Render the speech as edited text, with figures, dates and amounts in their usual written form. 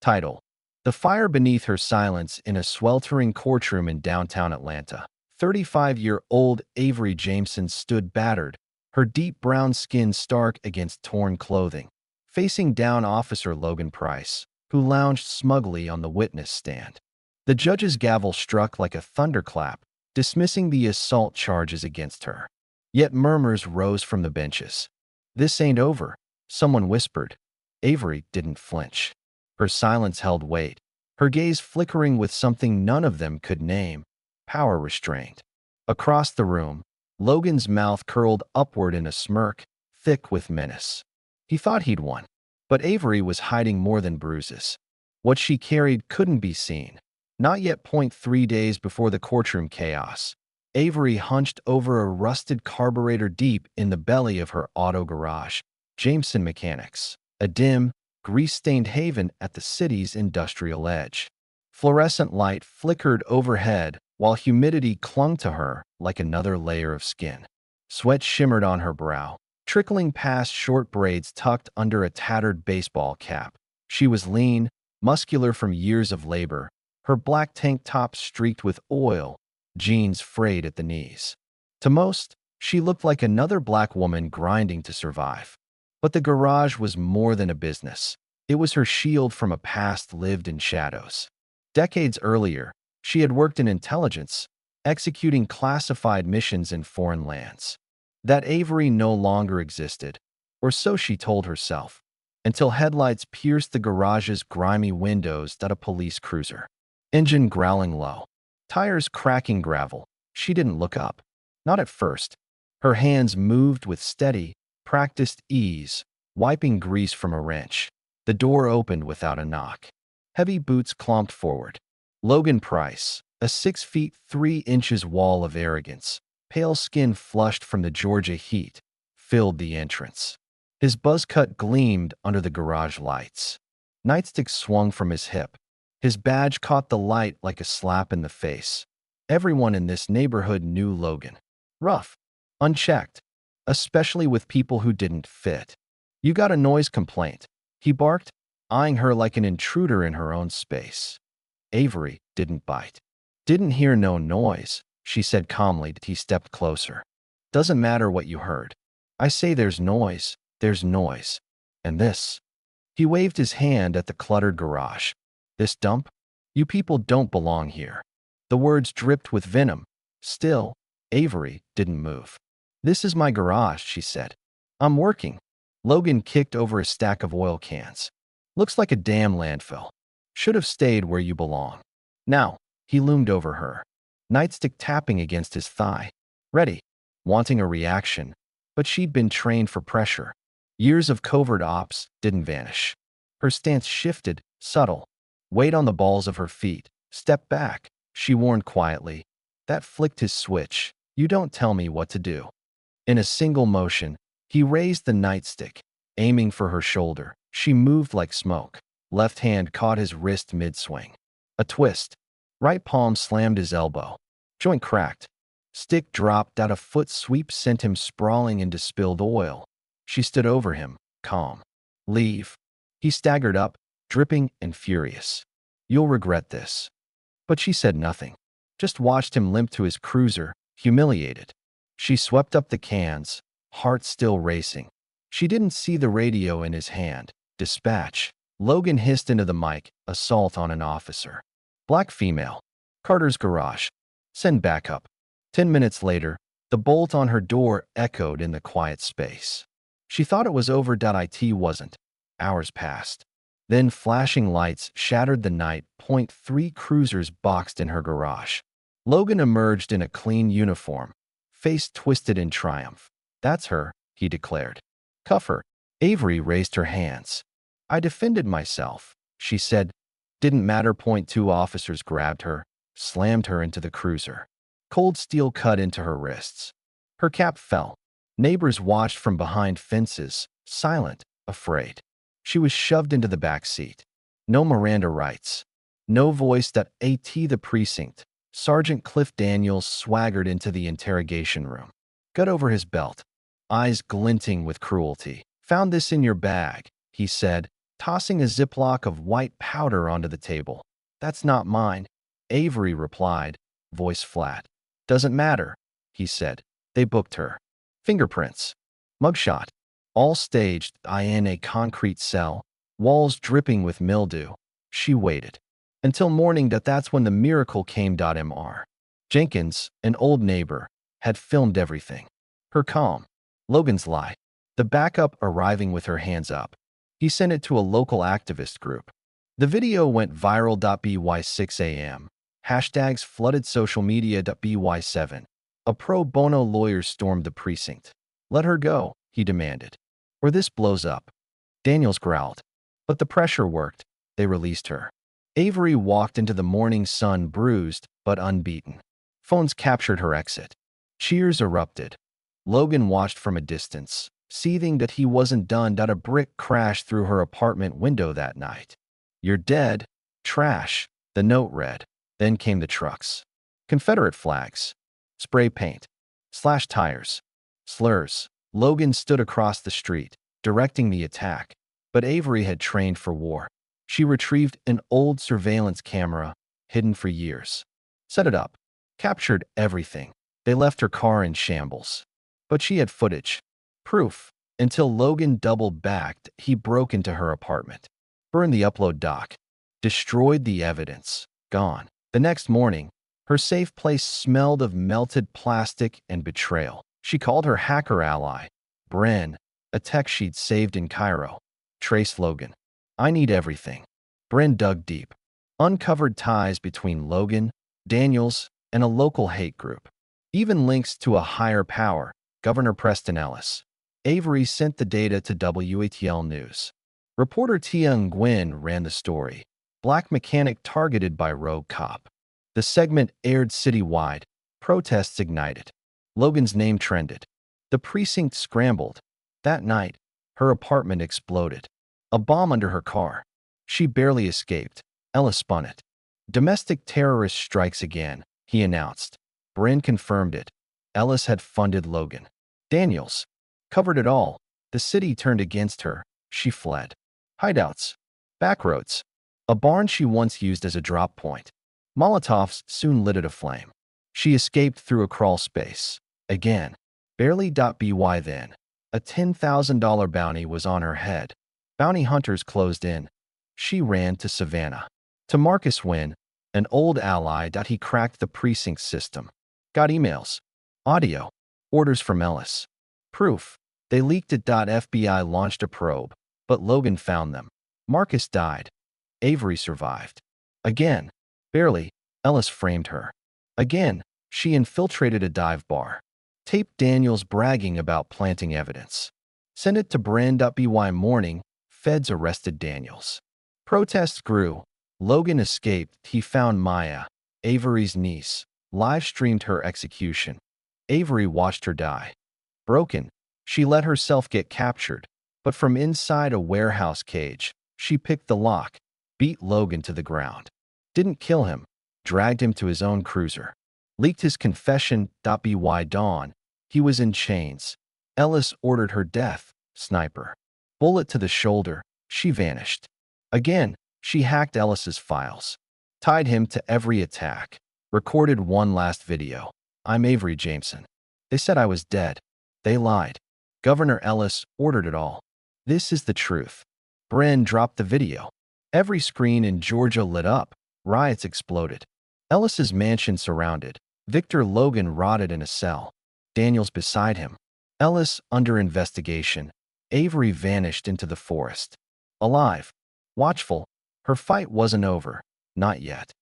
Title: The Fire Beneath Her Silence in a Sweltering Courtroom in Downtown Atlanta. 35-year-old Avery Jameson stood battered, her deep brown skin stark against torn clothing, facing down Officer Logan Price, who lounged smugly on the witness stand. The judge's gavel struck like a thunderclap, dismissing the assault charges against her. Yet murmurs rose from the benches. "This ain't over," someone whispered. Avery didn't flinch. Her silence held weight, her gaze flickering with something none of them could name: power restraint. Across the room, Logan's mouth curled upward in a smirk, thick with menace. He thought he'd won, but Avery was hiding more than bruises. What she carried couldn't be seen. Not yet. 3 days before the courtroom chaos, Avery hunched over a rusted carburetor deep in the belly of her auto garage, Jameson Mechanics, a dim, grease-stained haven at the city's industrial edge. Fluorescent light flickered overhead while humidity clung to her like another layer of skin. Sweat shimmered on her brow, trickling past short braids tucked under a tattered baseball cap. She was lean, muscular from years of labor, her black tank top streaked with oil, jeans frayed at the knees. To most, she looked like another black woman grinding to survive. But the garage was more than a business. It was her shield from a past lived in shadows. Decades earlier, she had worked in intelligence, executing classified missions in foreign lands. That Avery no longer existed, or so she told herself, until headlights pierced the garage's grimy windows at a police cruiser. Engine growling low, tires cracking gravel. She didn't look up. Not at first. Her hands moved with steady, practiced ease, wiping grease from a wrench. The door opened without a knock. Heavy boots clomped forward. Logan Price, a 6 feet 3 inches wall of arrogance, pale skin flushed from the Georgia heat, filled the entrance. His buzz cut gleamed under the garage lights. Nightstick swung from his hip. His badge caught the light like a slap in the face. Everyone in this neighborhood knew Logan. Rough, unchecked, especially with people who didn't fit. "You got a noise complaint," he barked, eyeing her like an intruder in her own space. Avery didn't bite. "Didn't hear no noise," she said calmly. He stepped closer. "Doesn't matter what you heard. I say there's noise, there's noise. And this." He waved his hand at the cluttered garage. "This dump? You people don't belong here." The words dripped with venom. Still, Avery didn't move. "This is my garage," she said. "I'm working." Logan kicked over a stack of oil cans. "Looks like a damn landfill. Should have stayed where you belong." Now, he loomed over her, nightstick tapping against his thigh. Ready, wanting a reaction, but she'd been trained for pressure. Years of covert ops didn't vanish. Her stance shifted, subtle. Weight on the balls of her feet. "Step back," she warned quietly. That flicked his switch. "You don't tell me what to do." In a single motion, he raised the nightstick, aiming for her shoulder. She moved like smoke. Left hand caught his wrist mid-swing. A twist. Right palm slammed his elbow. Joint cracked. Stick dropped out. A foot sweep sent him sprawling into spilled oil. She stood over him, calm. "Leave." He staggered up, dripping and furious. "You'll regret this." But she said nothing, just watched him limp to his cruiser, humiliated. She swept up the cans, heart still racing. She didn't see the radio in his hand. "Dispatch." Logan hissed into the mic. "Assault on an officer. Black female. Carter's garage. Send backup." 10 minutes later, the bolt on her door echoed in the quiet space. She thought it was over. It wasn't. Hours passed. Then flashing lights shattered the night. .3 cruisers boxed in her garage. Logan emerged in a clean uniform, face twisted in triumph. "That's her," he declared. "Cuff her." Avery raised her hands. "I defended myself," she said. "Didn't matter." 2 officers grabbed her, slammed her into the cruiser. Cold steel cut into her wrists. Her cap fell. Neighbors watched from behind fences, silent, afraid. She was shoved into the back seat. No Miranda rights. No voice. The precinct. Sergeant Cliff Daniels swaggered into the interrogation room. Got over his belt, eyes glinting with cruelty. "Found this in your bag," he said, tossing a ziploc of white powder onto the table. "That's not mine," Avery replied, voice flat. "Doesn't matter," he said. They booked her. Fingerprints. Mugshot. All staged in a concrete cell, walls dripping with mildew. She waited. Until morning that's when the miracle came. Mr. Jenkins, an old neighbor, had filmed everything. Her calm. Logan's lie. The backup arriving with her hands up. He sent it to a local activist group. The video went viral. By 6 a.m. Hashtags flooded social media. By 7. A pro bono lawyer stormed the precinct. "Let her go," he demanded, "or this blows up." Daniels growled. But the pressure worked. They released her. Avery walked into the morning sun bruised but unbeaten. Phones captured her exit. Cheers erupted. Logan watched from a distance, seething that he wasn't done. A brick crashed through her apartment window that night. "You're dead. Trash," the note read. Then came the trucks. Confederate flags. Spray paint. Slashed tires. Slurs. Logan stood across the street, directing the attack. But Avery had trained for war. She retrieved an old surveillance camera, hidden for years. Set it up. Captured everything. They left her car in shambles. But she had footage. Proof. Until Logan doubled back, he broke into her apartment. Burned the upload dock. Destroyed the evidence. Gone. The next morning, her safe place smelled of melted plastic and betrayal. She called her hacker ally, Bren, a tech she'd saved in Cairo. "Trace Logan. I need everything." Bren dug deep. Uncovered ties between Logan, Daniels, and a local hate group. Even links to a higher power, Governor Preston Ellis. Avery sent the data to WATL News. Reporter Tia Nguyen ran the story. Black mechanic targeted by rogue cop. The segment aired citywide. Protests ignited. Logan's name trended. The precinct scrambled. That night, her apartment exploded. A bomb under her car. She barely escaped. Ellis spun it. "Domestic terrorist strikes again," he announced. Bren confirmed it. Ellis had funded Logan. Daniels covered it all. The city turned against her. She fled. Hideouts. Backroads. A barn she once used as a drop point. Molotovs soon lit it aflame. She escaped through a crawl space. Again. Barely. By then. A $10,000 bounty was on her head. Bounty hunters closed in. She ran to Savannah. To Marcus Wynn, an old ally. He cracked the precinct system. Got emails. Audio. Orders from Ellis. Proof. They leaked it. FBI launched a probe, but Logan found them. Marcus died. Avery survived. Again. Barely. Ellis framed her. Again. She infiltrated a dive bar. Taped Daniels bragging about planting evidence. Sent it to Bren. By morning, feds arrested Daniels. Protests grew. Logan escaped. He found Maya, Avery's niece, live-streamed her execution. Avery watched her die. Broken, she let herself get captured, but from inside a warehouse cage, she picked the lock, beat Logan to the ground. Didn't kill him, dragged him to his own cruiser. Leaked his confession. By dawn, he was in chains. Ellis ordered her death. Sniper. Bullet to the shoulder. She vanished. Again, she hacked Ellis's files. Tied him to every attack. Recorded one last video. "I'm Avery Jameson. They said I was dead. They lied. Governor Ellis ordered it all. This is the truth." Bren dropped the video. Every screen in Georgia lit up. Riots exploded. Ellis's mansion surrounded. Victor Logan rotted in a cell. Daniels beside him. Ellis under investigation. Avery vanished into the forest. Alive. Watchful. Her fight wasn't over. Not yet.